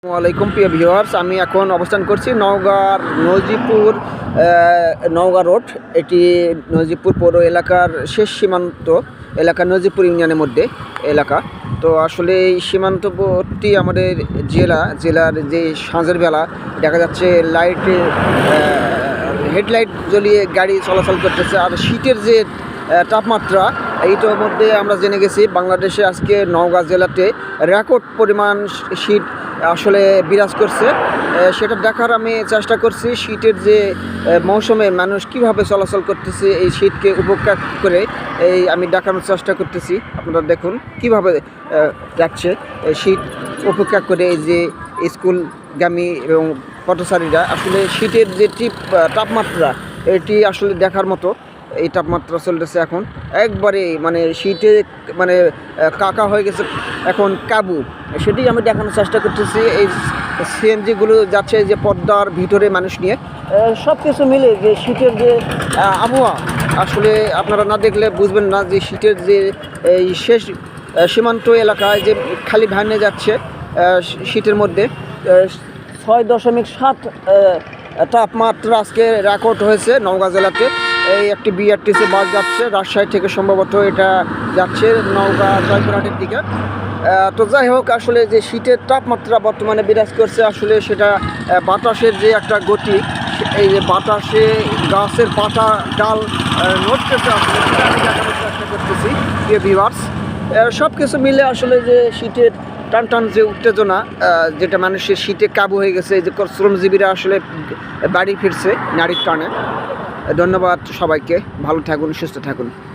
আসসালামাইকুম প্রিয় ভিউয়ার্স, আমি এখন অবস্থান করছি নওগাঁর নওগাঁ রোড। এটি নজিবপুর পৌর এলাকার শেষ সীমান্ত এলাকা, নজিবপুর ইউনিয়নের মধ্যে এলাকা। তো আসলে এই সীমান্তবর্তী আমাদের জেলার যে সাঁঝের বেলা দেখা যাচ্ছে লাইটে হেডলাইট জ্বলিয়ে গাড়ি চলাচল করতেছে। আর শীতের যে তাপমাত্রা, এইটার মধ্যে আমরা জেনে গেছি বাংলাদেশে আজকে নওগাঁ জেলাতে রেকর্ড পরিমাণ শীত আসলে বিরাজ করছে। সেটা দেখার আমি চেষ্টা করছি, শীতের যে মৌসুমে মানুষ কিভাবে চলাচল করতেছে, এই শীতকে উপেক্ষা করে আমি দেখানোর চেষ্টা করতেছি। আপনারা দেখুন কিভাবে যাচ্ছে শীত উপেক্ষা করে এই যে স্কুলগামী এবং পথচারীরা। আসলে শীতের যে তাপমাত্রা, এটি আসলে দেখার মতো। এই তাপমাত্রা চলতেছে এখন একবারে, মানে শীতে মানে কাকা হয়ে গেছে এখন কাবু। সেটাই আমি দেখানোর চেষ্টা করতেছি। এই সিএনজিগুলো যাচ্ছে যে পদ্মার ভিতরে মানুষ নিয়ে, সব কিছু মিলে যে শীতের যে আবহাওয়া, আসলে আপনারা না দেখলে বুঝবেন না যে শীতের যে এই শেষ সীমান্ত এলাকায় যে খালি ভ্যানে যাচ্ছে শীতের মধ্যে 6.7 তাপমাত্রা আজকে রেকর্ড হয়েছে নওগাঁ জেলাতে। এই একটি বিআরটিসি বাস যাচ্ছে রাজশাহী থেকে, সম্ভবত এটা যাচ্ছে নওগাঁ জয়পুরহাটের দিকে। তো যাই হোক, আসলে যে শীতের তাপমাত্রা বর্তমানে বিরাজ করছে, আসলে সেটা বাতাসের যে একটা গতি, এই যে বাতাসে গাছের পাতা ডাল নড়তেছে, আসলে সেটা আমি দেখানোর চেষ্টা করতেছি প্রিয় ভিউয়ার্স। সব কিছু মিলে আসলে যে শীতের টান যে উত্তেজনা, যেটা মানুষের শীতে কাবু হয়ে গেছে, এই যে শ্রমজীবীরা আসলে বাড়ি ফিরছে নারীর টানে। ধন্যবাদ সবাইকে, ভালো থাকুন, সুস্থ থাকুন।